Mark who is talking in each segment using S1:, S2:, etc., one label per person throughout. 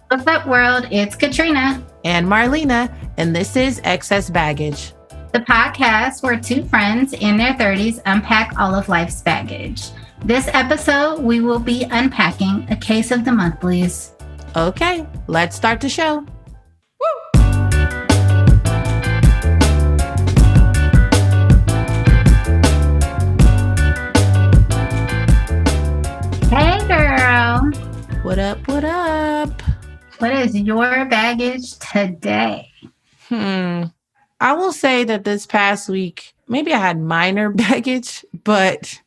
S1: What's up, world? It's Katrina,
S2: and Marlina, and this is Excess Baggage,
S1: the podcast where two friends in their 30s unpack all of life's baggage. This episode, we will be unpacking A Case of the Monthlies.
S2: Okay, let's start the show.
S1: Hey, girl.
S2: What up? What up?
S1: What is your baggage today?
S2: I will say that this past week, maybe I had minor baggage, but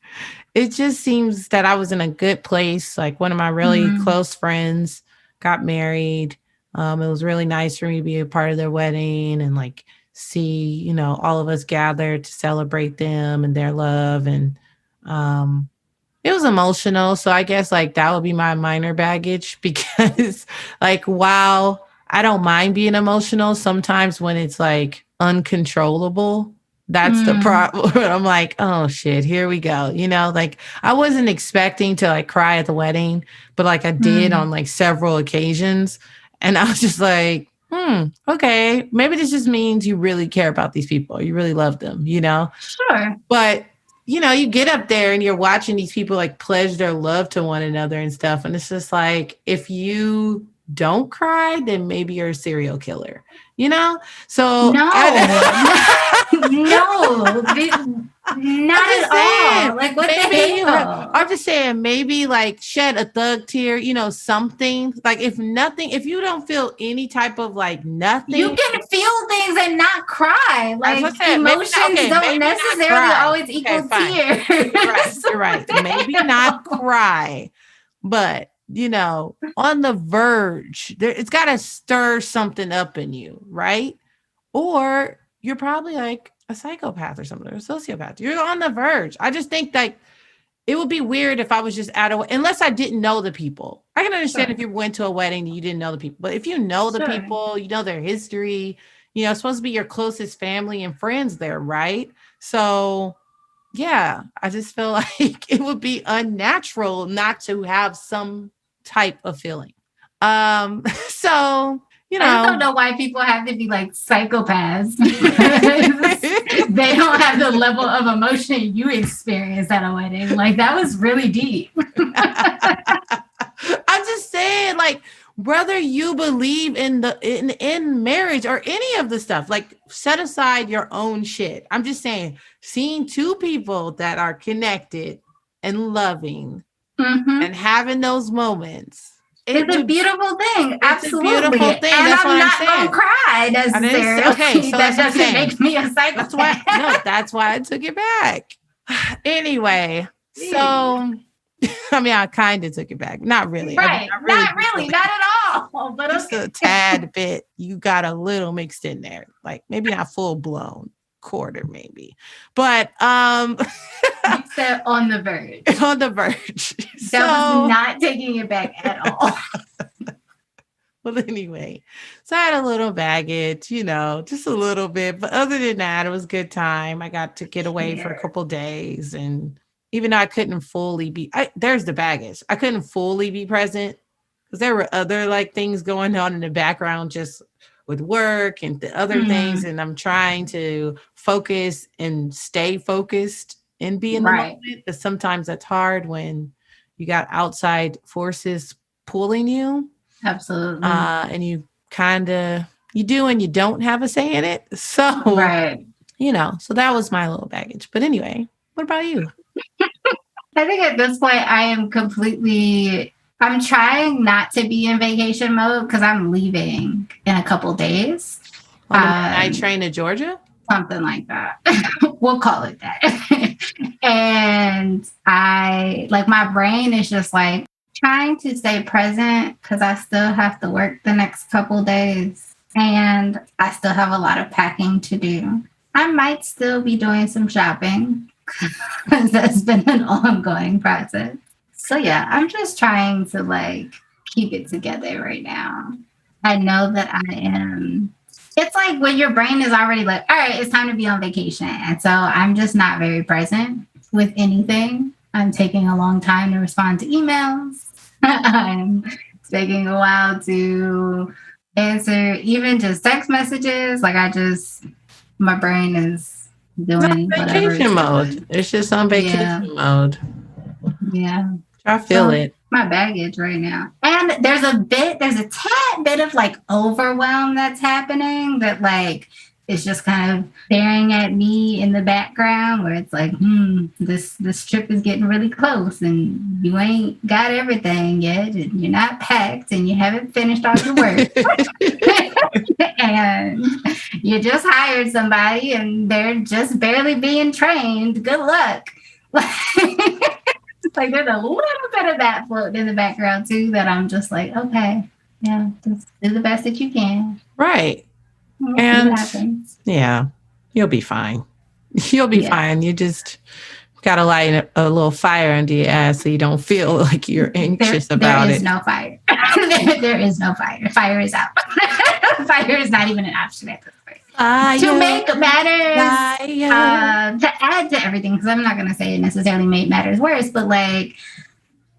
S2: it just seems that I was in a good place. Like one of my really close friends got married. It was really nice for me to be a part of their wedding and like see, all of us gathered to celebrate them and their love. And it was emotional. So I guess like that would be my minor baggage because like, while I don't mind being emotional, sometimes when it's like uncontrollable, that's the problem. I'm like, oh shit, here we go. Like I wasn't expecting to like cry at the wedding, but like I did on like several occasions. And I was just like, okay, maybe this just means you really care about these people. You really love them,
S1: Sure.
S2: But you get up there and you're watching these people like pledge their love to one another and stuff. And it's just like, if you don't cry, then maybe you're a serial killer, So
S1: no, not at all. Like what the hell?
S2: I'm just saying, maybe like shed a thug tear, something like if you don't feel any type of like nothing,
S1: you can feel things and not cry. Like emotions don't necessarily always equal tears.
S2: You're right. Maybe not cry, but on the verge, it's got to stir something up in you, right? Or you're probably like a psychopath or something, or a sociopath. You're on the verge. I just think like it would be weird if I was just unless I didn't know the people. I can understand if you went to a wedding and you didn't know the people, but if you know the people, you know their history, it's supposed to be your closest family and friends there, right? So yeah, I just feel like it would be unnatural not to have some type of feeling. So
S1: I don't know why people have to be like psychopaths. They don't have the level of emotion you experience at a wedding. Like that was really deep.
S2: I'm just saying, like, whether you believe in marriage or any of the stuff, like set aside your own shit. I'm just saying, seeing two people that are connected and loving and having those moments.
S1: It's a beautiful thing. Absolutely.
S2: It's a beautiful thing.
S1: And
S2: that's
S1: I'm
S2: not
S1: going to cry necessarily.
S2: Okay, so
S1: that doesn't make me a psychopath.
S2: That's why I took it back. Anyway, so I mean, I kind of took it back. Not really.
S1: Right. Not really. Not at all. But
S2: just a tad bit. You got a little mixed in there. Like maybe not full blown. Quarter maybe, but
S1: you said on the verge.
S2: On the verge.
S1: That was not taking it back at all.
S2: Well, anyway, so I had a little baggage, just a little bit, but other than that, it was a good time. I got to get away for a couple days, and even though I couldn't fully be, there's the baggage. I couldn't fully be present because there were other like things going on in the background, just with work and the other things. And I'm trying to focus and stay focused and be in the moment. But sometimes that's hard when you got outside forces pulling you.
S1: Absolutely.
S2: And you you do and you don't have a say in it. So, so that was my little baggage. But anyway, what about you?
S1: I think at this point I am I'm trying not to be in vacation mode because I'm leaving in a couple days.
S2: On the night train to Georgia?
S1: Something like that. We'll call it that. And my brain is just like trying to stay present because I still have to work the next couple days and I still have a lot of packing to do. I might still be doing some shopping because that's been an ongoing process. So yeah, I'm just trying to keep it together right now. I know that I am. It's like when your brain is already like, all right, it's time to be on vacation. And so I'm just not very present with anything. I'm taking a long time to respond to emails. I'm taking a while to answer even just text messages. Like my brain is
S2: It's on
S1: doing whatever it's
S2: vacation mode.
S1: doing.
S2: It's just on
S1: Yeah.
S2: vacation mode.
S1: Yeah.
S2: I feel
S1: So
S2: it.
S1: my baggage right now. And there's a tad bit of like overwhelm that's happening that like is just kind of staring at me in the background where it's like, this trip is getting really close and you ain't got everything yet and you're not packed and you haven't finished all your work. And you just hired somebody and they're just barely being trained. Good luck. Like there's a little bit of that floating in the background too that I'm just like, okay, yeah, just do the best that you can.
S2: Right.
S1: We'll see what
S2: And
S1: happens.
S2: yeah, you'll be fine. You'll be
S1: Yeah.
S2: fine. You just got to light a little fire under your ass so you don't feel like you're anxious
S1: There
S2: about
S1: is
S2: it.
S1: no fire. There is no fire. Fire is out. Fire is not even an option at this point.
S2: Fire,
S1: to make matters,
S2: fire.
S1: to add to everything, because I'm not going to say it necessarily made matters worse, but like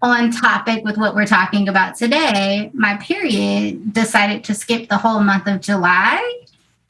S1: on topic with what we're talking about today, my period decided to skip the whole month of July.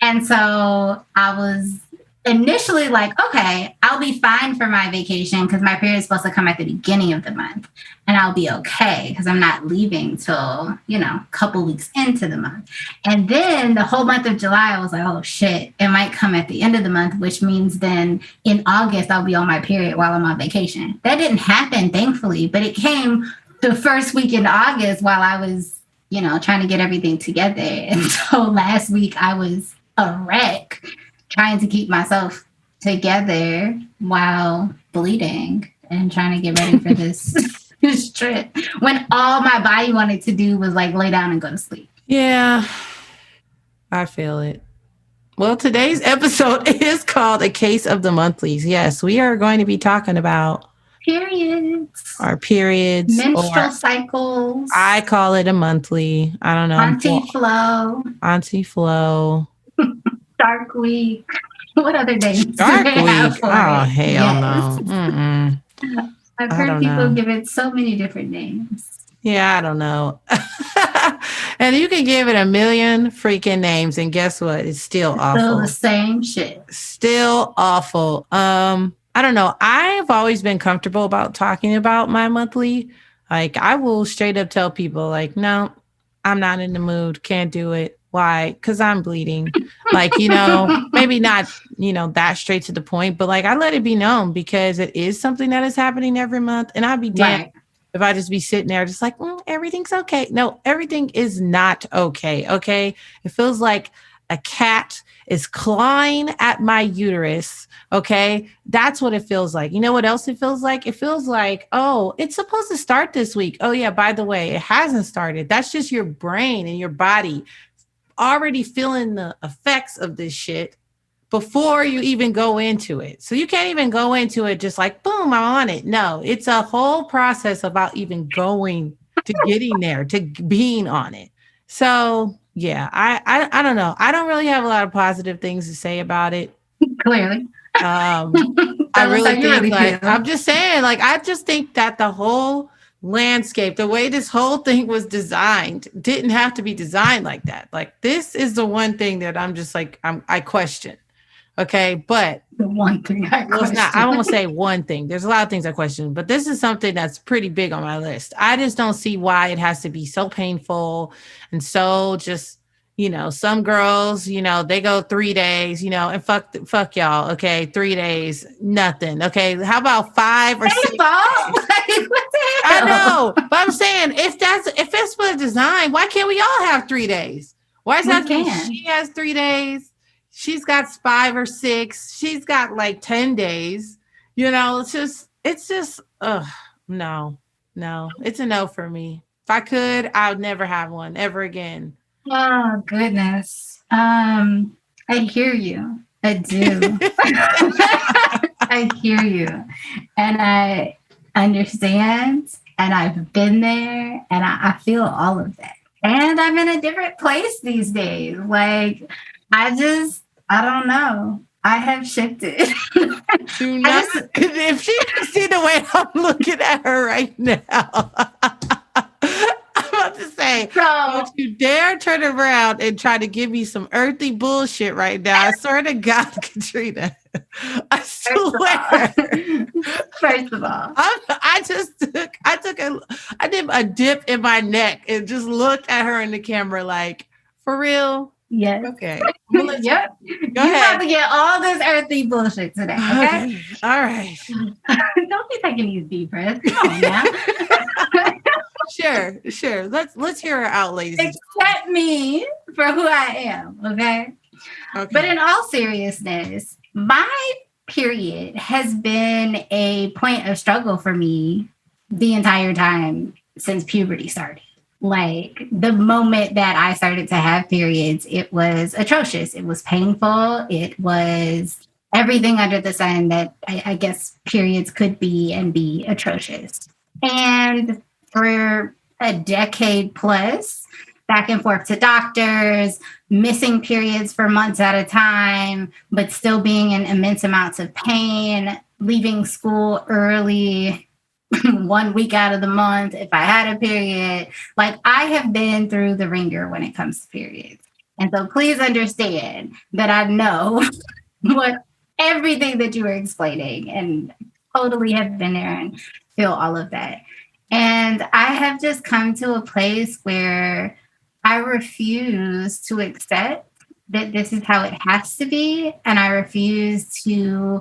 S1: And so I was initially like, okay, I'll be fine for my vacation because my period is supposed to come at the beginning of the month and I'll be okay because I'm not leaving till, a couple weeks into the month. And then the whole month of July, I was like, oh shit, it might come at the end of the month, which means then in August, I'll be on my period while I'm on vacation. That didn't happen, thankfully, but it came the first week in August while I was, trying to get everything together. And so last week I was a wreck trying to keep myself together while bleeding and trying to get ready for this trip when all my body wanted to do was like lay down and go to sleep.
S2: Yeah, I feel it. Well, today's episode is called A Case of the Monthlies. Yes, we are going to be talking about
S1: Periods,
S2: our periods,
S1: menstrual
S2: or
S1: cycles.
S2: I call it a monthly. I don't know.
S1: Auntie Flo. Dark Week. What other names do
S2: Dark
S1: they have
S2: Week.
S1: for
S2: Oh,
S1: it?
S2: hell no.
S1: I've
S2: I
S1: heard
S2: don't
S1: people
S2: know.
S1: give it so many different names.
S2: Yeah, I don't know. And you can give it a million freaking names, and guess what? It's still awful.
S1: Still the same shit.
S2: Still awful. I don't know. I've always been comfortable about talking about my monthly. Like, I will straight up tell people, like, no, I'm not in the mood. Can't do it. Why? Because I'm bleeding. Like, maybe not, that straight to the point, but like I let it be known because it is something that is happening every month. And I'd be damned if I just be sitting there just like, everything's okay. No, everything is not okay. Okay. It feels like a cat is clawing at my uterus. Okay. That's what it feels like. You know what else it feels like? It feels like, oh, it's supposed to start this week. Oh, yeah. By the way, it hasn't started. That's just your brain and your body already feeling the effects of this shit before you even go into it. So you can't even go into it just like, boom, I'm on it. No, it's a whole process about even going to getting there, to being on it. So yeah, I don't know. I don't really have a lot of positive things to say about it.
S1: Clearly.
S2: I really think I'm just saying, like, I just think that the whole landscape, the way this whole thing was designed, didn't have to be designed like that. Like, this is the one thing that I'm just like, I question. Okay, but
S1: the one thing I question.
S2: I won't say one thing. There's a lot of things I question, but this is something that's pretty big on my list. I just don't see why it has to be so painful and so just, some girls, they go 3 days, and fuck y'all. Okay, 3 days, nothing. Okay, how about 5 or 6 days? I know, but I'm saying if it's for design, why can't we all have 3 days? Why is that? She has 3 days. She's got 5 or 6. She's got like 10 days. It's just, no. It's a no for me. If I could, I would never have one ever again.
S1: Oh, goodness. I hear you. I do. I hear you. And I understand. And I've been there. And I feel all of that. And I'm in a different place these days. Like, I don't know. I have shifted.
S2: If she can see the way I'm looking at her right now, I'm about to to say,
S1: So,
S2: don't you dare turn around and try to give me some earthy bullshit right now. I swear to God, Katrina. I
S1: first of
S2: swear.
S1: all, first of all,
S2: I did a dip in my neck and just looked at her in the camera like, for real?
S1: yes.
S2: Okay. I'm gonna let you
S1: Yep.
S2: go
S1: You about
S2: ahead.
S1: to get all this earthy bullshit today, okay?
S2: Okay. All right.
S1: Don't be taking these deep breaths. Come on now.
S2: Sure. Let's hear her out, ladies and
S1: Accept me for who I am, okay?
S2: gentlemen.
S1: But
S2: Okay.
S1: in all seriousness, my period has been a point of struggle for me the entire time since puberty started. Like the moment that I started to have periods, it was atrocious. It was painful. It was everything under the sun that I guess periods could be and be atrocious. And for a decade plus, back and forth to doctors, missing periods for months at a time, but still being in immense amounts of pain, leaving school early, 1 week out of the month if I had a period. Like I have been through the ringer when it comes to periods. And so please understand that I know what everything that you were explaining and totally have been there and feel all of that. And I have just come to a place where I refuse to accept that this is how it has to be. And I refuse to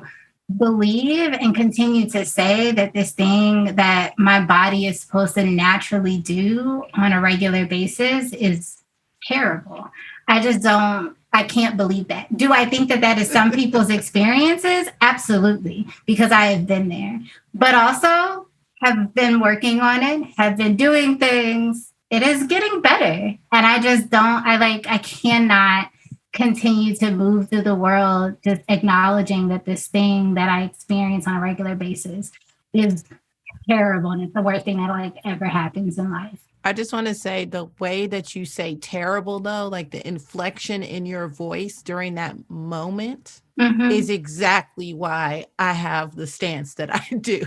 S1: believe and continue to say that this thing that my body is supposed to naturally do on a regular basis is terrible. I just don't, I can't believe that. Do I think that that is some people's experiences? Absolutely, because I have been there, but also have been working on it, have been doing things. It is getting better. And I just don't, I cannot continue to move through the world just acknowledging that this thing that I experience on a regular basis is terrible and it's the worst thing that like ever happens in life.
S2: I just want to say the way that you say terrible, though, like the inflection in your voice during that moment is
S1: Mm-hmm.
S2: exactly why I have the stance that I do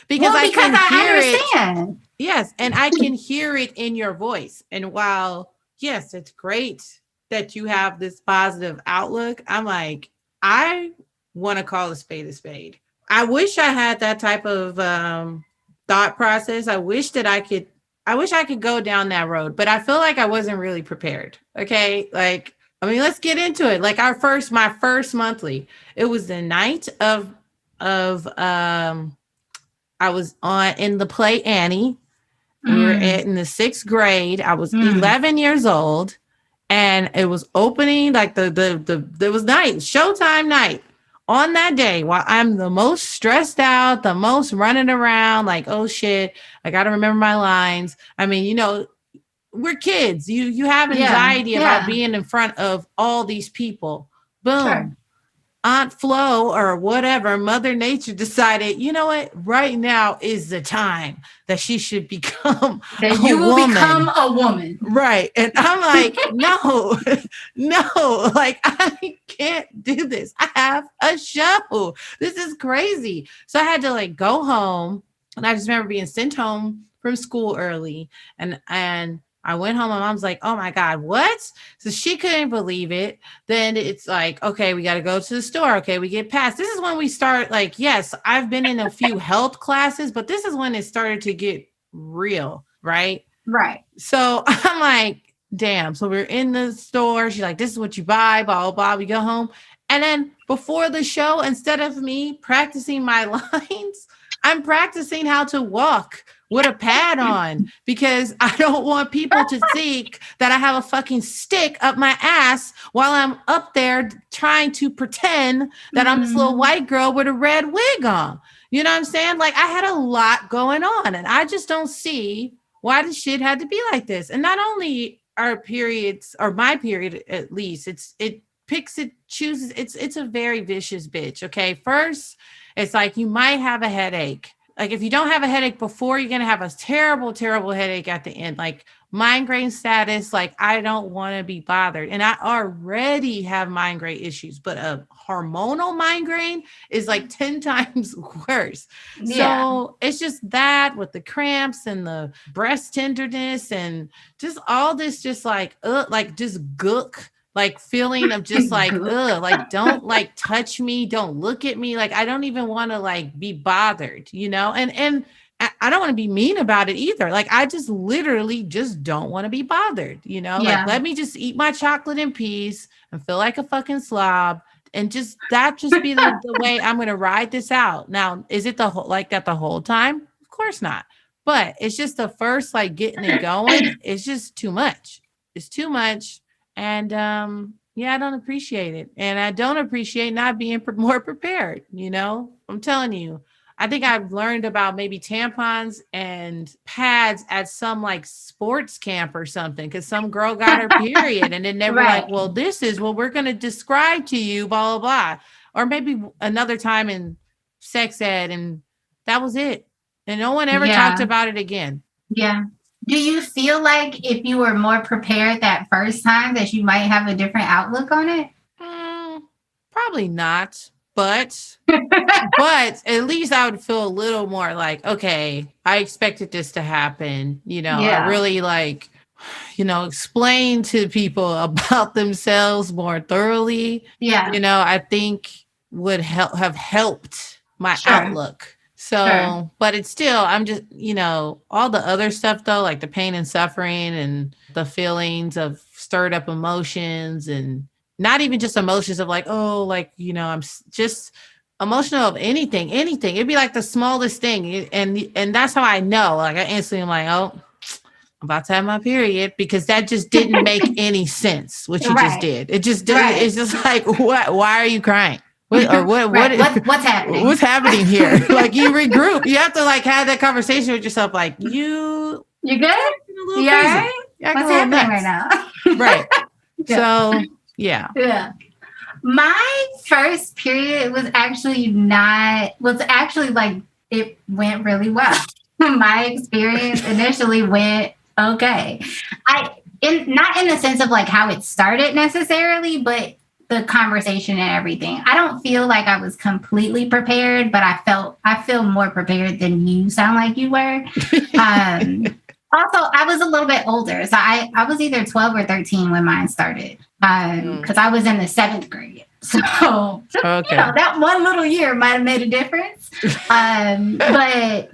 S2: because
S1: Well,
S2: I
S1: because
S2: can hear
S1: I
S2: it.
S1: understand.
S2: Yes. And I can hear it in your voice. And while, yes, it's great that you have this positive outlook, I'm like, I want to call a spade a spade. I wish I had that type of thought process. I wish I could go down that road, but I feel like I wasn't really prepared. Okay. Like, I mean, let's get into it. Like my first monthly, it was the night of I was on in the play Annie. We were
S1: Mm,
S2: in the sixth grade. I was
S1: mm,
S2: 11 years old, and it was opening like it was night, showtime night. On that day, while I'm the most stressed out, the most running around, like oh shit, I got to remember my lines. I mean, we're kids. You have
S1: yeah,
S2: anxiety about
S1: yeah,
S2: being in front of all these people.
S1: sure.
S2: Boom. Aunt Flo or whatever, Mother Nature decided, you know what, right now is the time that she should become
S1: That
S2: a
S1: you will become
S2: woman.
S1: a woman.
S2: Right. And I'm like, no, no, like I can't do this. I have a show. This is crazy. So I had to like go home. And I just remember being sent home from school early. And I went home. My mom's like, oh my God, what? So she couldn't believe it. Then it's like, okay, we got to go to the store. Okay, we get past. This is when we start, like, yes, I've been in a few health classes, but this is when it started to get real, right?
S1: Right.
S2: So I'm like, damn. So we're in the store. She's like, this is what you buy, blah, blah, blah. We go home. And then before the show, instead of me practicing my lines, I'm practicing how to walk with a pad on because I don't want people to think that I have a fucking stick up my ass while I'm up there trying to pretend that I'm this little
S1: Mm,
S2: white girl with a red wig on. You know what I'm saying? Like I had a lot going on and I just don't see why the shit had to be like this. And not only our periods or my period at least, it picks it chooses it's a very vicious bitch. Okay. First, it's like you might have a headache. Like if you don't have a headache before, you're gonna have a terrible, terrible headache at the end. Like migraine status, like I don't want to be bothered. And I already have migraine issues, but a hormonal migraine is like 10 times worse.
S1: Yeah.
S2: So it's just that with the cramps and the breast tenderness and just all this, just like just gook, like feeling of just like, like don't like touch me, don't look at me. Like I don't even want to like be bothered, and I don't want to be mean about it either. Like, I just literally just don't want to be bothered, Like,
S1: Yeah.
S2: let me just eat my chocolate in peace and feel like a fucking slob. And just be the way I'm going to ride this out. Now, is it like that the whole time? Of course not. But it's just the first, like getting it going. It's just too much. It's too much. And, yeah, I don't appreciate it. And I don't appreciate not being more prepared. I'm telling you, I think I've learned about maybe tampons and pads at some like sports camp or something because some girl got her period and then they were like,
S1: Right.
S2: well, this is what we're going to describe to you, blah, blah, blah. Or maybe another time in sex ed, and that was it. And no one ever talked
S1: Yeah.
S2: about it again.
S1: Yeah. Do you feel like if you were more prepared that first time that you might have a different outlook on it?
S2: Probably not, but at least I would feel a little more like, okay, I expected this to happen. I
S1: Yeah.
S2: really like, explain to people about themselves more thoroughly.
S1: Yeah.
S2: I think would have helped my
S1: Sure.
S2: outlook. So,
S1: Sure.
S2: but it's still, I'm just, all the other stuff though, like the pain and suffering and the feelings of stirred up emotions and not even just emotions of like, oh, like, I'm just emotional of anything. It'd be like the smallest thing. And that's how I know, like I instantly am like, oh, I'm about to have my period because that just didn't make any sense. What you just did. It just did.
S1: Right.
S2: It's just like, what, why are you crying? What's
S1: happening?
S2: What's happening here? Like you regroup. You have to like have that conversation with yourself. Like you
S1: good?
S2: A little
S1: You
S2: crazy.
S1: right? What's happening
S2: nuts.
S1: right now?
S2: Right.
S1: Yeah.
S2: So yeah.
S1: Yeah. My first period was actually like it went really well. My experience initially went okay. Not in the sense of like how it started necessarily, but the conversation and everything. I don't feel like I was completely prepared, but I feel more prepared than you sound like you were. Also, I was a little bit older. So I was either 12 or 13 when mine started. Because I was in the 7th grade. So
S2: okay.
S1: That one little year might have made a difference. But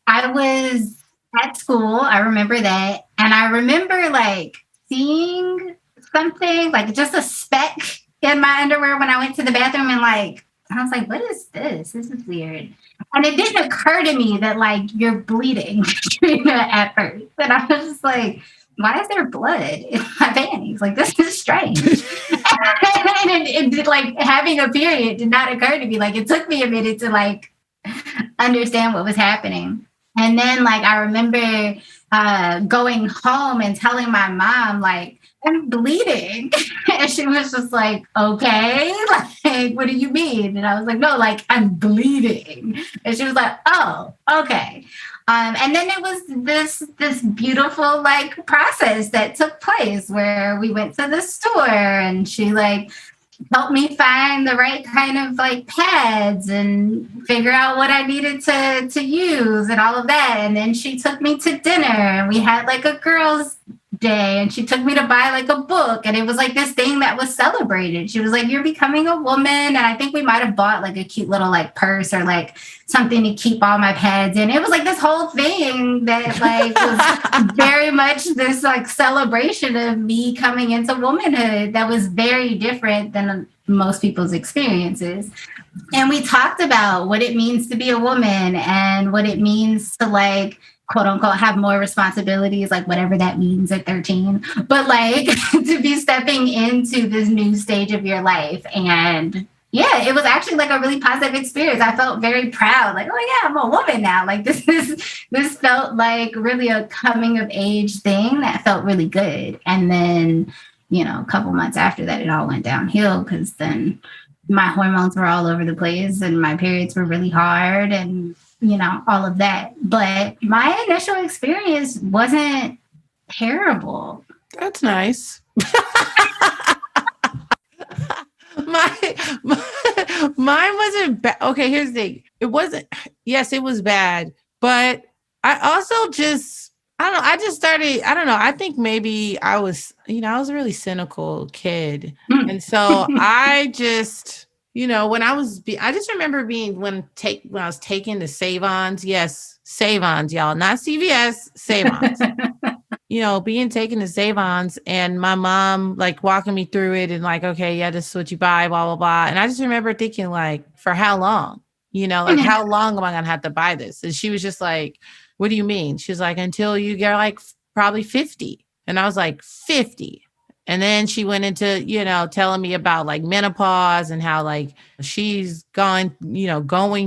S1: I was at school. I remember that. And I remember like seeing something, like just a speck in my underwear when I went to the bathroom and like, I was like, what is this? This is weird. And it didn't occur to me that like you're bleeding at first. And I was just like, why is there blood in my panties? Like, this is strange. And it like having a period did not occur to me. Like, it took me a minute to like understand what was happening. And then like I remember going home and telling my mom, like, I'm bleeding. And she was just like, okay, like, what do you mean? And I was like, no, like, I'm bleeding. And she was like, oh, okay. And then it was this beautiful like process that took place where we went to the store and she like helped me find the right kind of like pads and figure out what I needed to use and all of that. And then she took me to dinner and we had like a girls' day and she took me to buy like a book and it was like this thing that was celebrated. She was like, you're becoming a woman. And I think we might have bought like a cute little like purse or like something to keep all my pads in. It was like this whole thing that like was very much this like celebration of me coming into womanhood that was very different than most people's experiences. And we talked about what it means to be a woman and what it means to like quote unquote have more responsibilities, like whatever that means at 13, but like to be stepping into this new stage of your life. And yeah, it was actually like a really positive experience. I felt very proud, like, oh yeah, I'm a woman now. Like this felt like really a coming of age thing that felt really good. And then, a couple months after that, it all went downhill because then my hormones were all over the place and my periods were really hard and all of that. But my initial experience wasn't terrible.
S2: That's nice. Mine wasn't bad. Okay, here's the thing. It wasn't. Yes, it was bad, but I also just. I don't know. I just started. I don't know. I think maybe I was. I was a really cynical kid, and so I just. When I just remember being when I was taking the Save-Ons. Yes, Save-Ons, y'all, not CVS, Save-Ons. Being taken to Save-Ons and my mom like walking me through it and like, okay, yeah, this is what you buy, blah, blah, blah. And I just remember thinking like, for how long? Like how long am I going to have to buy this? And she was just like, what do you mean? She was like, until you get like probably 50. And I was like, 50. And then she went into, telling me about like menopause and how like she's going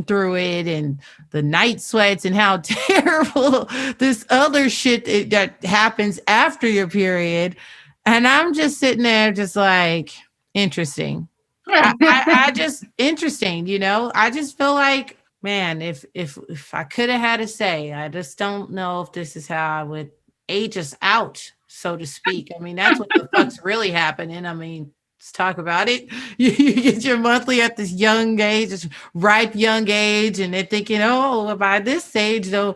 S2: through it and the night sweats and how terrible this other shit that happens after your period. And I'm just sitting there just like, interesting. I just interesting, I just feel like, man, if I could have had a say, I just don't know if this is how I would age us out, so to speak. I mean, that's what the fuck's really happening. I mean, let's talk about it. You get your monthly at this young age, this ripe young age, and they're thinking, oh, by this age they'll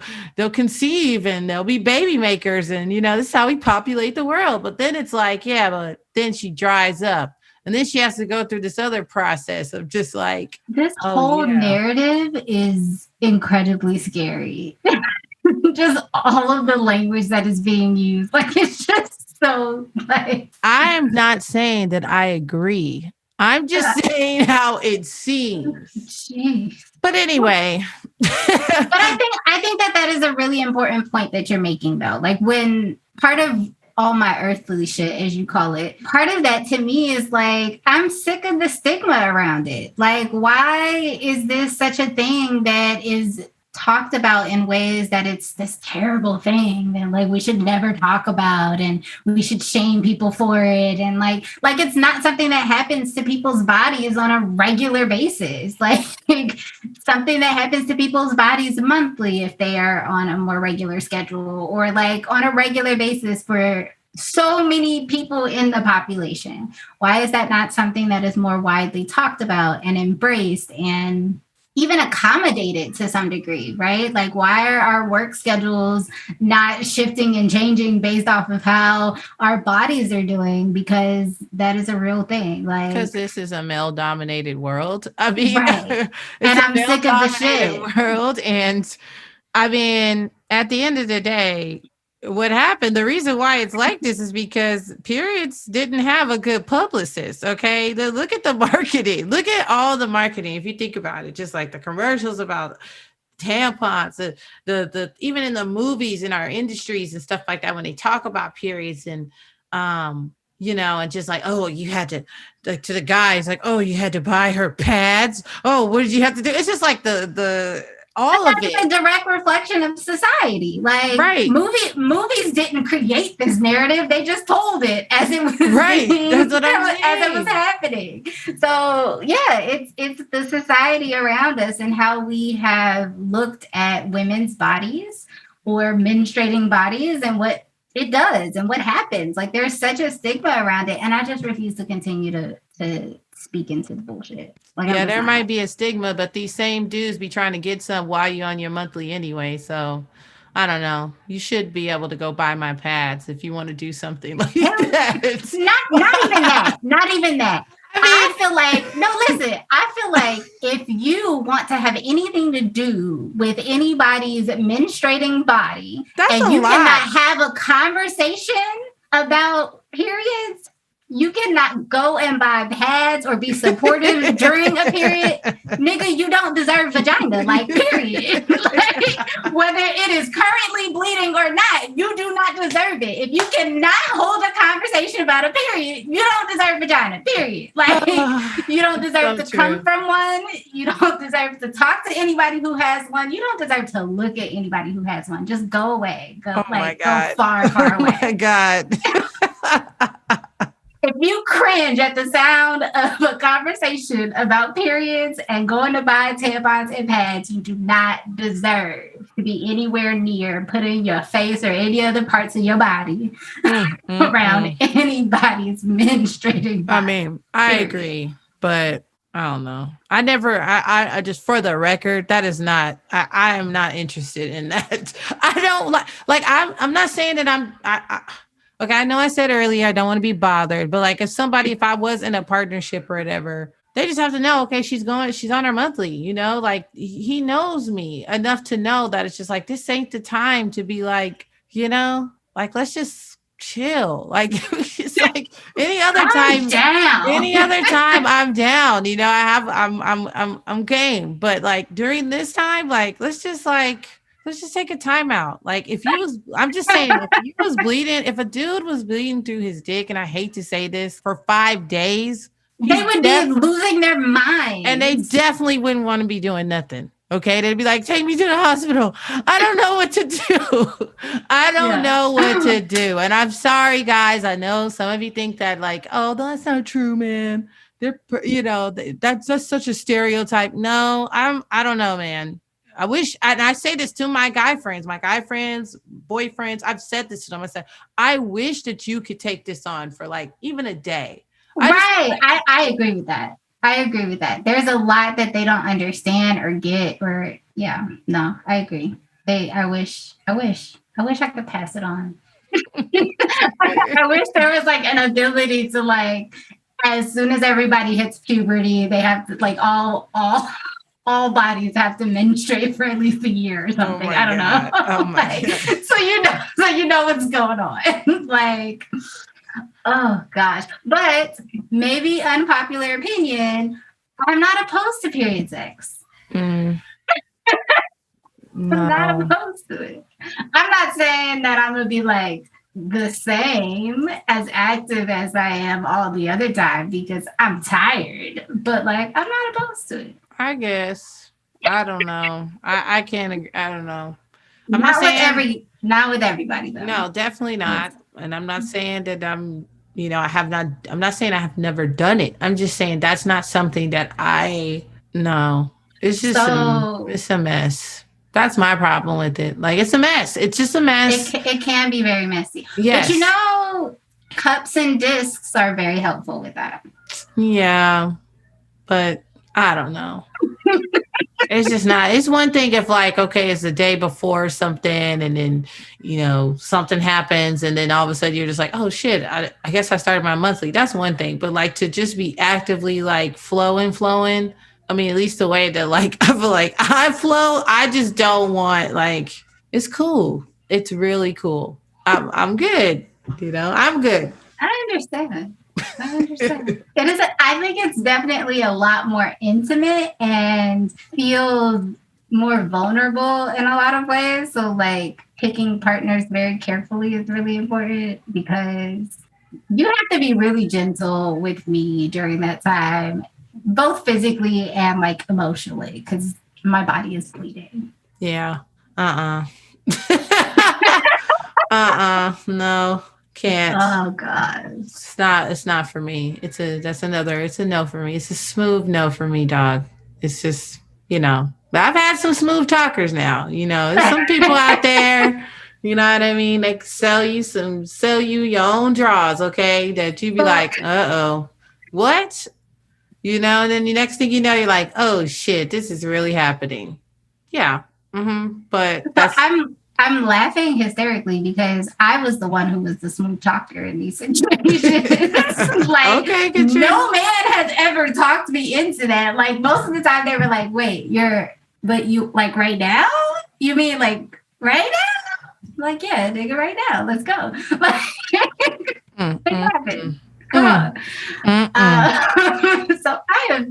S2: conceive and they'll be baby makers, and this is how we populate the world. But then it's like, yeah, but then she dries up. And then she has to go through this other process of just like
S1: this whole narrative is incredibly scary. Just all of the language that is being used. Like, it's just so like.
S2: I am not saying that I agree. I'm just saying how it seems.
S1: Jeez.
S2: But anyway.
S1: But I think that is a really important point that you're making, though. Like, when part of all my earthly shit, as you call it, part of that to me is like, I'm sick of the stigma around it. Like, why is this such a thing that is talked about in ways that it's this terrible thing that like we should never talk about and we should shame people for it, and like it's not something that happens to people's bodies on a regular basis, like something that happens to people's bodies monthly if they are on a more regular schedule, or like on a regular basis for so many people in the population. Why is that not something that is more widely talked about and embraced and even accommodated to some degree, right? Like, why are our work schedules not shifting and changing based off of how our bodies are doing? Because that is a real thing. Like,
S2: because this is a male-dominated world. I mean,
S1: right. And I'm sick of the shit.
S2: World, and I mean, at the end of the day, what happened, the reason why it's like this is because periods didn't have a good publicist. Okay. Look at the marketing. Look at all the marketing. If you think about it, just like the commercials about tampons, the even in the movies in our industries and stuff like that, when they talk about periods and, and just like, oh, you had to, like, to the guys, like, oh, you had to buy her pads. Oh, what did you have to do? It's just like the all of it.
S1: That's a direct reflection of society. Like, right. Movies didn't create this narrative; they just told it as it was
S2: right. That's what I'm saying.
S1: As it was happening. So yeah, it's the society around us and how we have looked at women's bodies or menstruating bodies and what it does and what happens. Like, there's such a stigma around it, and I just refuse to continue to speak into the bullshit. Like,
S2: yeah, there might be a stigma, but these same dudes be trying to get some while you on your monthly anyway. So I don't know. You should be able to go buy my pads if you want to do something like that.
S1: Not even that. Not even that. I feel like if you want to have anything to do with anybody's menstruating body, and you cannot have a conversation about periods, you cannot go and buy pads or be supportive during a period. Nigga, you don't deserve vagina, like, period. Like, whether it is currently bleeding or not, you do not deserve it. If you cannot hold a conversation about a period, you don't deserve vagina, period. Like, you don't deserve to come from one. You don't deserve to talk to anybody who has one. You don't deserve to look at anybody who has one. Just go away. Go far, far away.
S2: Oh my God.
S1: If you crave cringe at the sound of a conversation about periods and going to buy tampons and pads you do not deserve to be anywhere near putting your face or any other parts of your body around anybody's menstruating body.
S2: I mean, I agree, but I don't know. I just, for the record, that is not, I am not interested in that. I don't I'm not saying that okay, I know I said earlier I don't want to be bothered, but like if I was in a partnership or whatever, they just have to know, okay, she's on her monthly, like he knows me enough to know that it's just like, this ain't the time to be like, like, let's just chill. Like, it's like any other time, I'm down, I'm game. But like during this time, like, let's just take a time out. Like I'm just saying, if a dude was bleeding through his dick, and I hate to say this, for 5 days,
S1: they would be losing their mind.
S2: And they definitely wouldn't want to be doing nothing. Okay. They'd be like, take me to the hospital. I don't know what to do. I don't know what to do. And I'm sorry, guys. I know some of you think that like, oh, that's not true, man. They're, that's such a stereotype. No, I don't know, man. I wish, and I say this to my guy friends, boyfriends. I've said this to them. I said, I wish that you could take this on for like even a day.
S1: I agree with that. I agree with that. There's a lot that they don't understand or get, I agree. I wish I could pass it on. I wish there was like an ability to like, as soon as everybody hits puberty, they have to like all bodies have to menstruate for at least a year or something. I don't know. Oh my God. So you know what's going on. Like, oh gosh. But maybe unpopular opinion, I'm not opposed to period sex. No. I'm not opposed to it. I'm not saying that I'm gonna be like the same as active as I am all the other time because I'm tired. But like, I'm not opposed to it.
S2: I guess. I don't know. I can't. I don't know.
S1: I'm not saying not with everybody though.
S2: No, definitely not. And I'm not saying that I'm not saying I have never done it. I'm just saying that's not something that it's just it's a mess. That's my problem with it. Like, it's a mess. It's just a mess.
S1: It can be very messy. Yes. But cups and discs are very helpful with that.
S2: Yeah. But I don't know. It's just not. It's one thing if like, okay, it's the day before something and then, something happens and then all of a sudden you're just like, oh shit, I guess I started my monthly. That's one thing. But like to just be actively like flowing. I mean, at least the way that like, I feel like I flow, I just don't want like, it's cool. It's really cool. I'm good. I'm good.
S1: I understand. I think it's definitely a lot more intimate and feels more vulnerable in a lot of ways. So like picking partners very carefully is really important because you have to be really gentle with me during that time, both physically and like emotionally, because my body is bleeding.
S2: Yeah. No. Can't.
S1: Oh God.
S2: It's not for me. It's a no for me. It's a smooth no for me, dog. It's just, but I've had some smooth talkers now, there's some people out there, you know what I mean? They sell you your own draws, okay? That you be like, uh-oh, what? And then the next thing you know, you're like, oh shit, this is really happening. Yeah. Mm-hmm. But
S1: I'm laughing hysterically because I was the one who was the smooth talker in these situations. Like, okay, no man has ever talked me into that. Like, most of the time they were like, wait, you like right now? You mean like right now? Like, yeah, nigga, right now. Let's go. What happened? Come on. So I have,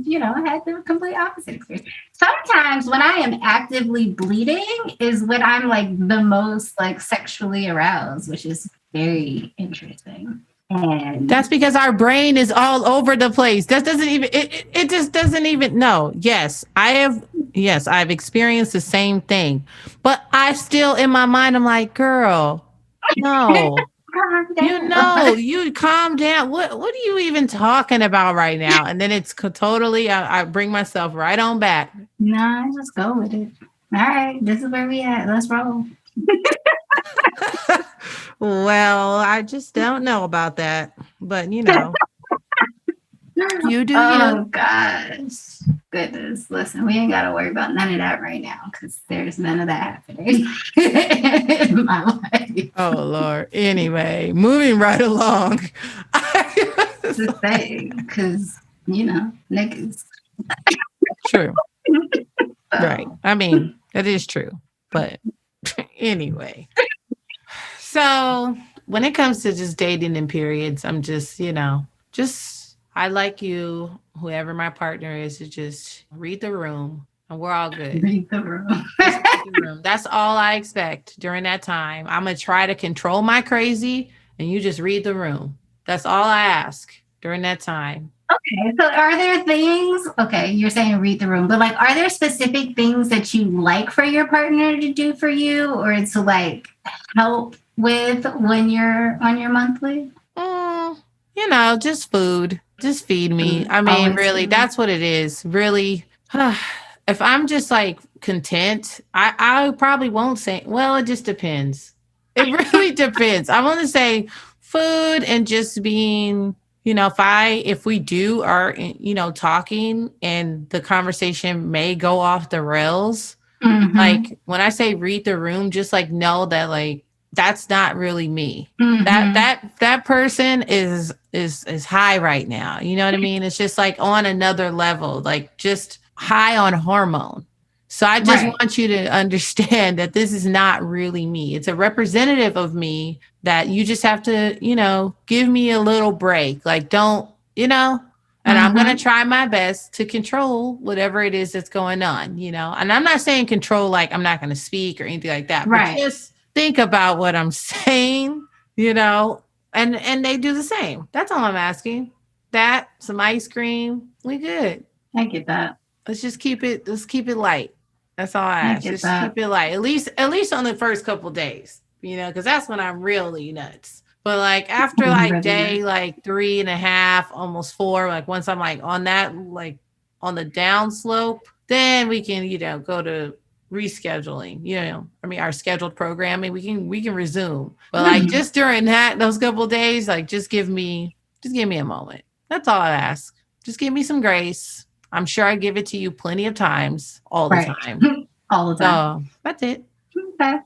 S1: had the complete opposite experience. Sometimes when I am actively bleeding is when I'm like the most like sexually aroused, which is very interesting. And
S2: that's because our brain is all over the place. That doesn't even, it just doesn't even know. Yes, I've experienced the same thing, but I still in my mind, I'm like, girl, no.
S1: calm
S2: You
S1: down.
S2: know, you calm down. What are you even talking about right now? And then it's totally, I bring myself right on back.
S1: No, just go with it. All right, this is where we at. Let's roll.
S2: Well, I just don't know about that. But, you do
S1: Oh
S2: you.
S1: gosh. Goodness. Listen, we ain't gotta worry about none of that right now because there's none of that happening in my life.
S2: Oh, Lord. Anyway, moving right along.
S1: Just saying, because niggas.
S2: True. Right.
S1: So
S2: I mean, that is true. But anyway. So when it comes to just dating in periods, I'm just, I like you, whoever my partner is, to just read the room and we're all good.
S1: read the room.
S2: Just read the room. That's all I expect during that time. I'm going to try to control my crazy and you just read the room. That's all I ask during that time.
S1: Okay, so are there things, okay, you're saying read the room, but like, are there specific things that you like for your partner to do for you or to like help with when you're on your monthly?
S2: Mm, just food. Just feed me.
S1: Food,
S2: I mean,
S1: always
S2: really,
S1: food.
S2: that's what it is. Really, if I'm just like content, I probably won't say, well, it just depends. It really depends. I want to say food and just being, if we do are, talking and the conversation may go off the rails,
S1: Mm-hmm.
S2: like when I say read the room, just like know that like that's not really me. That
S1: Mm-hmm.
S2: that that person is high right now. You know what I mean? It's just like on another level, like just high on hormone. So I just
S1: Right.
S2: want you to understand that this is not really me. It's a representative of me that you just have to, give me a little break. Like don't, and I'm going to
S1: Mm-hmm.
S2: try my best to control whatever it is that's going on, And I'm not saying control like I'm not going to speak or anything like that, but
S1: Right.
S2: just think about what I'm saying, you know, and they do the same. That's all I'm asking. That some ice cream, we good.
S1: I get that.
S2: Let's keep it light. That's all I
S1: I
S2: ask.
S1: get
S2: Just
S1: that.
S2: keep it light. At least on the first couple days, because that's when I'm really nuts. But like after
S1: I'm
S2: like
S1: really
S2: day
S1: not.
S2: like 3.5, almost 4, like once I'm like on that, like on the down slope, then we can, go to rescheduling, I mean our scheduled programming. We can resume. But like just during those couple days, like just give me a moment. That's all I ask. Just give me some grace. I'm sure I give it to you plenty of times, all the
S1: Right.
S2: time.
S1: All the time.
S2: So that's it.
S1: Okay.
S2: What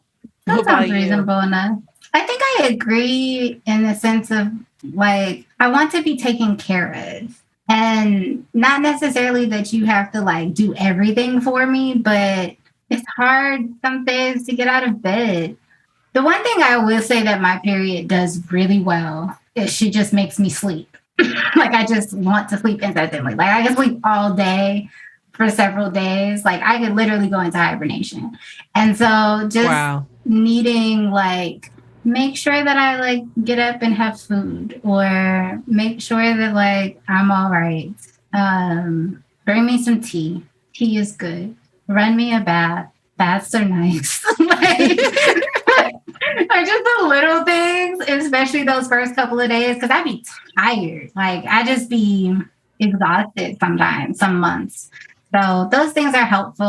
S1: That
S2: about
S1: sounds
S2: you?
S1: reasonable enough. I think I agree in the sense of like, I want to be taken care of. And not necessarily that you have to like do everything for me, but it's hard some days to get out of bed. The one thing I will say that my period does really well is she just makes me sleep. Like I just want to sleep incessantly. Like I can sleep all day for several days. Like I could literally go into hibernation. And so just
S2: Wow.
S1: needing like make sure that I like get up and have food or make sure that like I'm all right. Bring me some tea. Tea is good. Run me a bath. Baths are nice. Like or just the little things, especially those first couple of days, because I'd be tired. Like I just be exhausted sometimes, some months. So those things are helpful.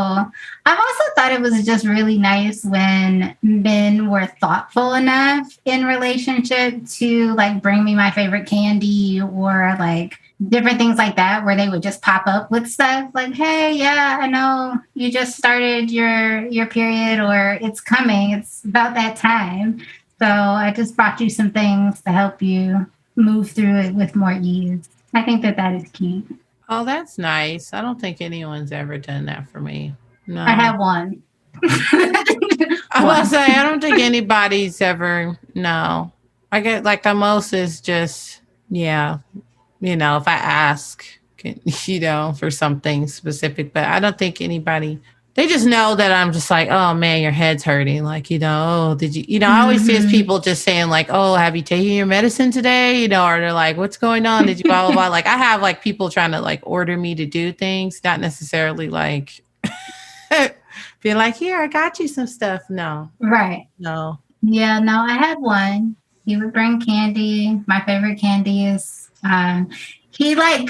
S1: I've also thought it was just really nice when men were thoughtful enough in relationship to like bring me my favorite candy or like different things like that where they would just pop up with stuff like, hey, yeah, I know you just started your period or it's coming, it's about that time, so I just brought you some things to help you move through it with more ease. I think that that is cute.
S2: Oh, that's nice. I don't think anyone's ever done that for me.
S1: I
S2: No.
S1: have one.
S2: I must
S1: One.
S2: say, I don't think anybody's ever, no. I get like the most is just, yeah, if I ask, for something specific, but I don't think anybody, they just know that I'm just like, oh man, your head's hurting. Like, oh, did you, I always see as
S1: Mm-hmm.
S2: people just saying like, oh, have you taken your medicine today? Or they're like, what's going on? Did you blah, blah, blah. Like I have like people trying to like order me to do things, not necessarily like being like, here, I got you some stuff. No,
S1: Right.
S2: no.
S1: Yeah, no, I had one. He would bring candy. My favorite candy is he like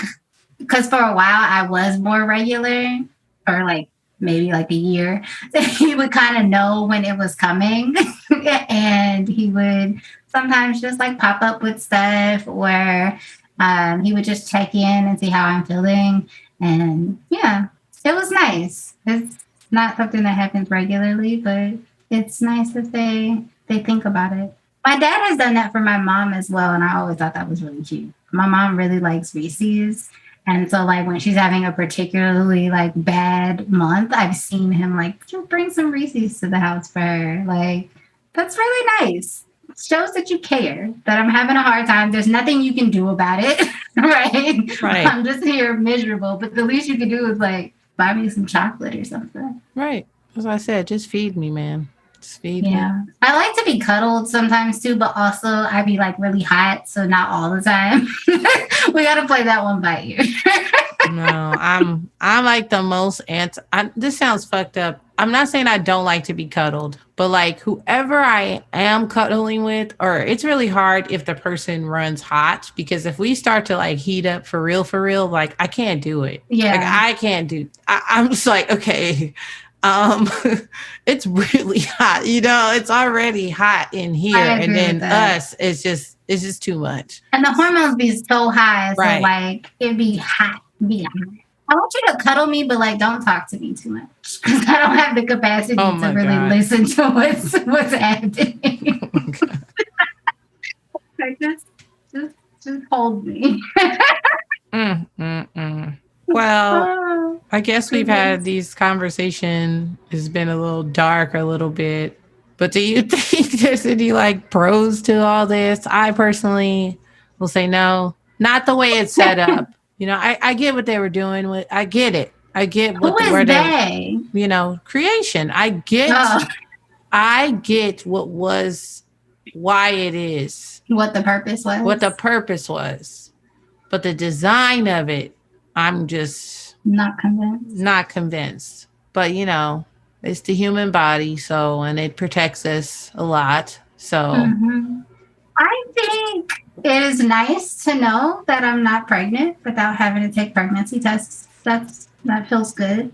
S1: because for a while I was more regular for like maybe like a year. He would kind of know when it was coming, and he would sometimes just like pop up with stuff, or he would just check in and see how I'm feeling. And yeah, it was nice. It's not something that happens regularly, but it's nice that they think about it. My dad has done that for my mom as well, and I always thought that was really cute. My mom really likes Reese's, and so like when she's having a particularly like bad month, I've seen him like bring some Reese's to the house for her. Like that's really nice. It shows that you care. That I'm having a hard time. There's nothing you can do about it, right?
S2: Right.
S1: I'm just here miserable, but the least you can do is like buy me some chocolate or something.
S2: Right. As I said, just feed me, man. Just feed me.
S1: Yeah. I like to be cuddled sometimes too, but also I be like really hot, so not all the time. We got to play that one by ear.
S2: No, I'm like the most this sounds fucked up. I'm not saying I don't like to be cuddled, but like whoever I am cuddling with, or it's really hard if the person runs hot, because if we start to like heat up for real, like I can't do it.
S1: Yeah.
S2: Like I can't do. I'm just like, okay, um, it's really hot. You know, it's already hot in here, and then us, it's just too much.
S1: And the hormones be so high, so
S2: Right.
S1: like it'd be hot. Be hot. I want you to cuddle me, but like don't talk to me too much because I don't have the capacity to really listen to what's happening. Like just hold me.
S2: Well, I guess we've had these conversation. It's been a little dark, a little bit. But do you think there's any like pros to all this? I personally will say no. Not the way it's set up. You know, I get what they were doing with. I get it. I get what
S1: where they,
S2: you know, creation. I get what was, why it is,
S1: what the purpose
S2: was, but the design of it, I'm just
S1: not convinced.
S2: But you know, it's the human body, so, and it protects us a lot. So
S1: I think it is nice to know that I'm not pregnant without having to take pregnancy tests. That feels good.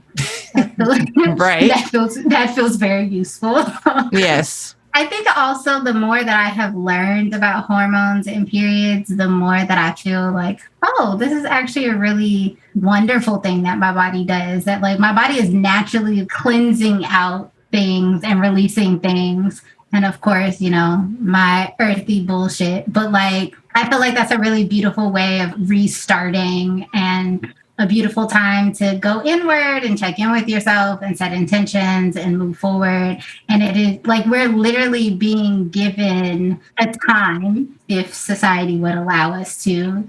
S2: Right.
S1: That feels very useful.
S2: Yes.
S1: I think also the more that I have learned about hormones and periods, the more that I feel like, oh, this is actually a really wonderful thing that my body does. That like my body is naturally cleansing out things and releasing things. And of course, you know, my earthy bullshit. But like, I feel like that's a really beautiful way of restarting and a beautiful time to go inward and check in with yourself and set intentions and move forward. And it is like we're literally being given a time, if society would allow us to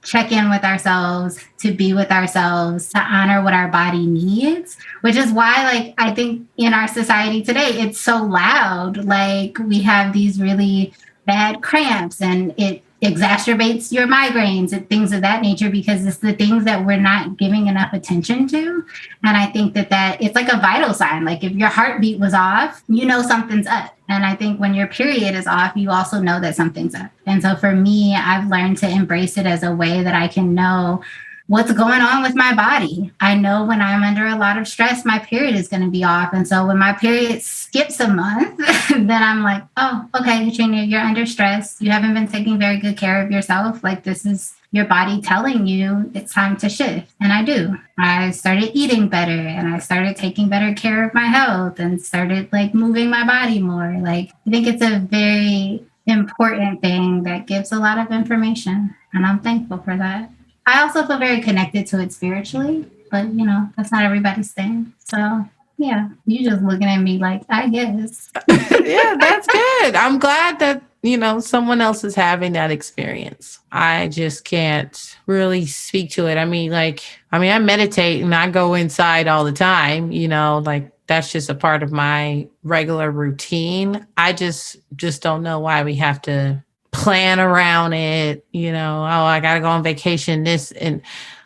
S1: check in with ourselves, to be with ourselves, to honor what our body needs, which is why, like, I think in our society today, it's so loud. Like, we have these really bad cramps and it exacerbates your migraines and things of that nature because it's the things that we're not giving enough attention to. And I think that it's like a vital sign. Like if your heartbeat was off, you know something's up. And I think when your period is off, you also know that something's up. And so for me, I've learned to embrace it as a way that I can know what's going on with my body. I know when I'm under a lot of stress, my period is going to be off. And so when my period skips a month, then I'm like, oh, okay, Katrina, you're under stress. You haven't been taking very good care of yourself. Like this is your body telling you it's time to shift. And I do. I started eating better and I started taking better care of my health and started like moving my body more. Like I think it's a very important thing that gives a lot of information. And I'm thankful for that. I also feel very connected to it spiritually, but you know, that's not everybody's thing. So yeah, you just looking at me like, I guess.
S2: Yeah, that's good. I'm glad that, you know, someone else is having that experience. I just can't really speak to it. I mean, I meditate and I go inside all the time, you know, like that's just a part of my regular routine. I just don't know why we have to plan around it, you know. Oh, I gotta go on vacation this, and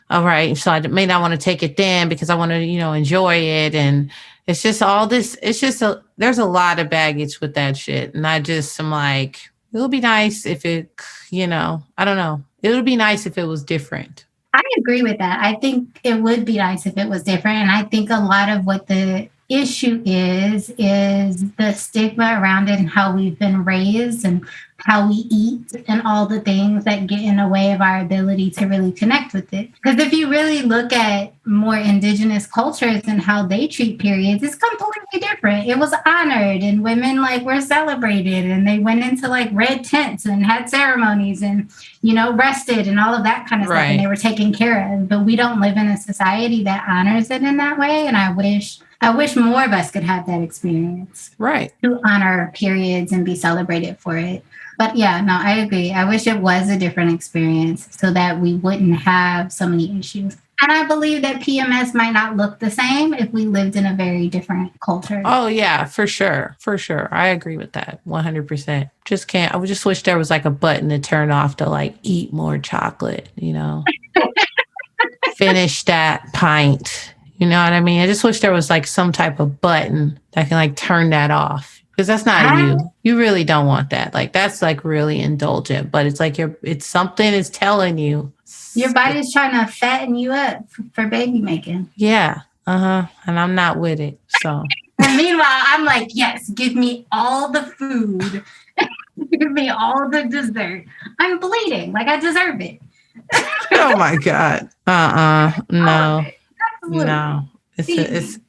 S2: all right, so I may not want to take it then because I want to, you know, enjoy it. And it's just all this, it's just there's a lot of baggage with that shit. And I'm like, it'll be nice if it, I don't know. It would be nice if it was different.
S1: I agree with that. I think it would be nice if it was different. And I think a lot of what the issue is the stigma around it and how we've been raised and how we eat and all the things that get in the way of our ability to really connect with it. Because if you really look at more indigenous cultures and how they treat periods, it's completely different. It was honored and women like were celebrated and they went into like red tents and had ceremonies and, rested and all of that kind of stuff and they were taken care of. But we don't live in a society that honors it in that way. And I wish more of us could have that experience.
S2: Right.
S1: To honor periods and be celebrated for it. But yeah, no, I agree. I wish it was a different experience so that we wouldn't have so many issues. And I believe that PMS might not look the same if we lived in a very different culture.
S2: Oh, yeah, for sure. For sure. I agree with that 100%. Just can't. I just wish there was like a button to turn off to like eat more chocolate, finish that pint. You know what I mean? I just wish there was like some type of button that can like turn that off. Because that's not you. You really don't want that. Like that's like really indulgent, but it's like it's something is telling you.
S1: Your body's trying to fatten you up for baby making.
S2: Yeah. And I'm not with it. So
S1: and meanwhile, I'm like, yes, give me all the food. Give me all the dessert. I'm bleeding. Like I deserve it.
S2: Oh my God. No. No. It's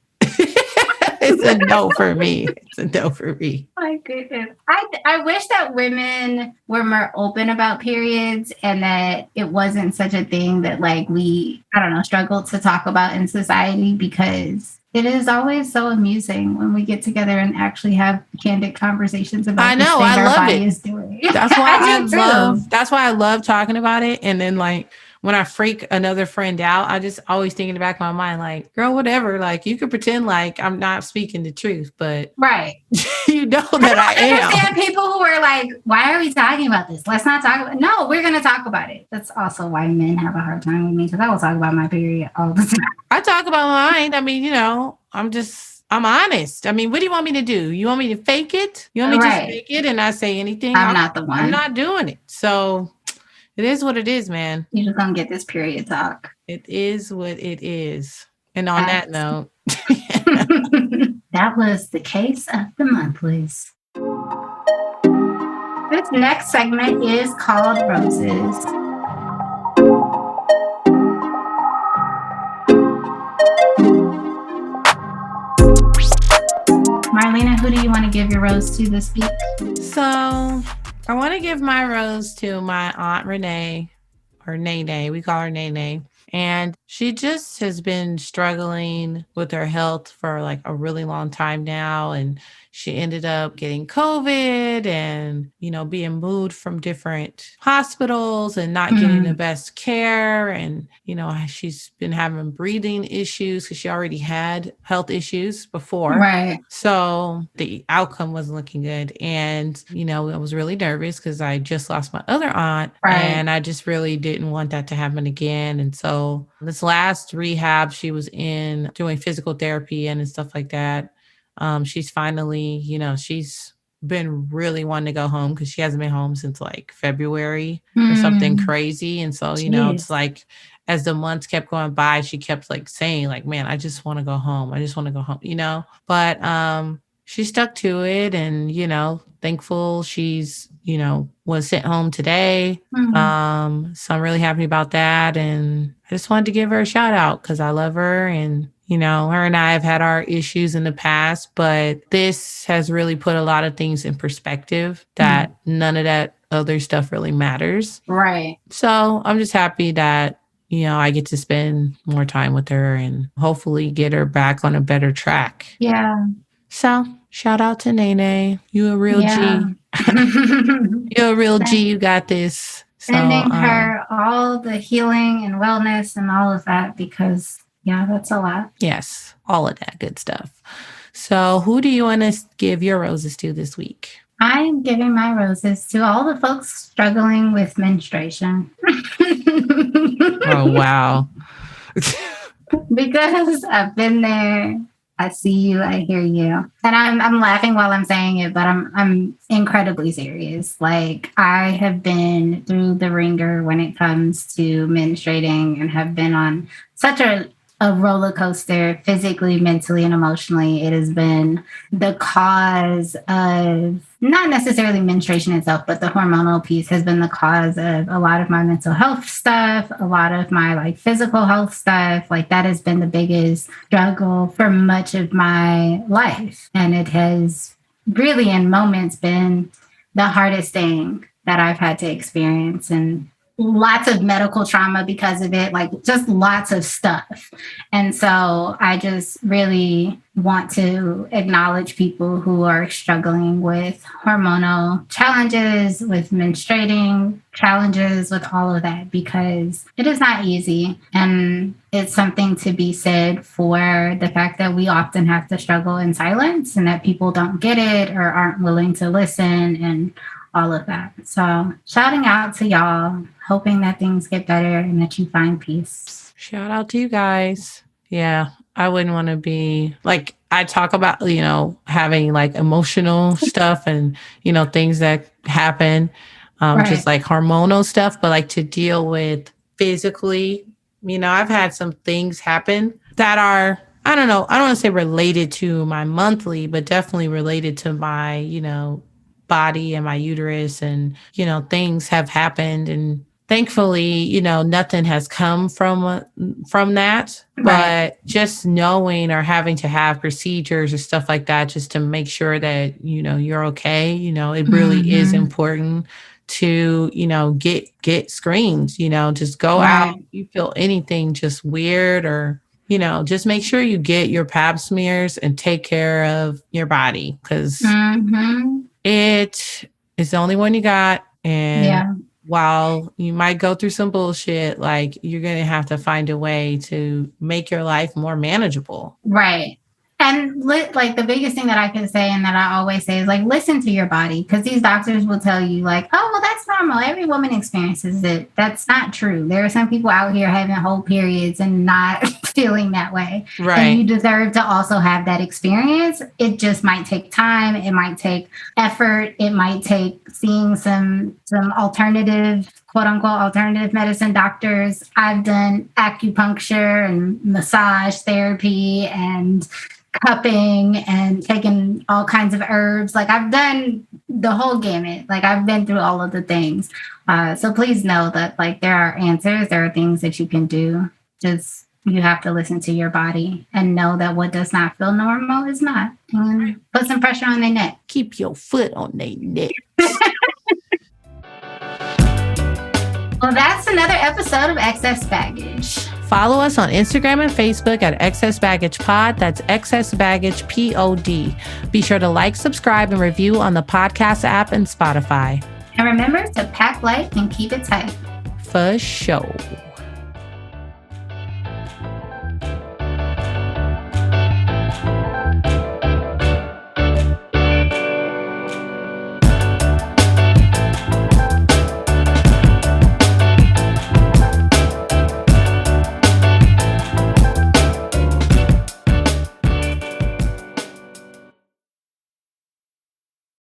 S2: it's a no for me. It's a no for me.
S1: My goodness. I wish that women were more open about periods and that it wasn't such a thing that like we, struggled to talk about in society because it is always so amusing when we get together and actually have candid conversations about
S2: I know, I love it.
S1: Is doing.
S2: That's why that's why I love talking about it. And then like when I freak another friend out, I just always think in the back of my mind, like, girl, whatever. Like, you could pretend like I'm not speaking the truth, but
S1: right,
S2: you know that I am.
S1: I understand people who are like, why are we talking about this? Let's not talk about it. No, we're going to talk about it. That's also why men have a hard time with me because I will talk about my period all the time.
S2: I talk about mine. I mean, I'm honest. I mean, what do you want me to do? You want me to fake it? You want me to just fake it and not say anything?
S1: I'm not the one.
S2: I'm not doing it. So it is what it is, man.
S1: You're just going to get this period talk.
S2: It is what it is. And on that note.
S1: That was the Case of the Monthlies. This next segment is called Roses. Marlina, who do you want to give your rose to this week?
S2: So I want to give my rose to my Aunt Renee, or Nene. We call her Nene. And she just has been struggling with her health for like a really long time now. And she ended up getting COVID and, being moved from different hospitals and not getting the best care. And, she's been having breathing issues because she already had health issues before.
S1: Right.
S2: So the outcome wasn't looking good. And, I was really nervous because I just lost my other aunt. Right. And I just really didn't want that to happen again. And so this last rehab she was in doing physical therapy and stuff like that. She's finally, she's been really wanting to go home because she hasn't been home since like February or something crazy. And so, it's like as the months kept going by, she kept like saying like, man, I just want to go home. I just want to go home, but she stuck to it and, thankful she's, was sent home today. So I'm really happy about that. And I just wanted to give her a shout out because I love her and, her and I have had our issues in the past, but this has really put a lot of things in perspective that none of that other stuff really matters.
S1: Right.
S2: So I'm just happy that, I get to spend more time with her and hopefully get her back on a better track.
S1: Yeah.
S2: So shout out to Nene. You a real G. You're a real G. You got this.
S1: Sending her all the healing and wellness and all of that because that's a lot.
S2: Yes, all of that good stuff. So who do you want to give your roses to this week?
S1: I am giving my roses to all the folks struggling with menstruation.
S2: Oh, wow.
S1: Because I've been there I see you. I hear you. And I'm laughing while I'm saying it, but I'm incredibly serious. Like I have been through the ringer when it comes to menstruating and have been on such a roller coaster physically, mentally, and emotionally. It has been the cause of not necessarily menstruation itself, but the hormonal piece has been the cause of a lot of my mental health stuff, a lot of my like physical health stuff. Like that has been the biggest struggle for much of my life. And it has really in moments been the hardest thing that I've had to experience. And lots of medical trauma because of it, like just lots of stuff. And so I just really want to acknowledge people who are struggling with hormonal challenges, with menstruating challenges, with all of that, because it is not easy. And it's something to be said for the fact that we often have to struggle in silence and that people don't get it or aren't willing to listen and all of that. So shouting out to y'all, hoping that things get better and that you find peace.
S2: Shout out to you guys. Yeah, I wouldn't want to be like, I talk about, having like emotional stuff and, things that happen, just like hormonal stuff, but like to deal with physically, I've had some things happen that are, I don't know, I don't want to say related to my monthly, but definitely related to my, body and my uterus and, things have happened and thankfully, nothing has come from that, but just knowing or having to have procedures or stuff like that, just to make sure that, you're okay. It really is important to, get screens, just go out. If you feel anything just weird or, just make sure you get your pap smears and take care of your body because it is the only one you got. And while you might go through some bullshit, like you're going to have to find a way to make your life more manageable.
S1: Right. And like the biggest thing that I can say and that I always say is like, listen to your body because these doctors will tell you like, oh, well, that's normal. Every woman experiences it. That's not true. There are some people out here having whole periods and not feeling that way.
S2: Right.
S1: And you deserve to also have that experience. It just might take time. It might take effort. It might take seeing some alternative, quote unquote, alternative medicine doctors. I've done acupuncture and massage therapy and cupping and taking all kinds of herbs. Like I've done the whole gamut. Like I've been through all of the things. So please know that like there are answers. There are things that you can do. Just you have to listen to your body and know that what does not feel normal is not. And put some pressure on their neck.
S2: Keep your foot on their neck.
S1: Well, that's another episode of Excess Baggage.
S2: Follow us on Instagram and Facebook at Excess Baggage Pod. That's Excess Baggage POD. Be sure to like, subscribe, and review on the podcast app and Spotify.
S1: And remember to pack light and keep it tight.
S2: For sure.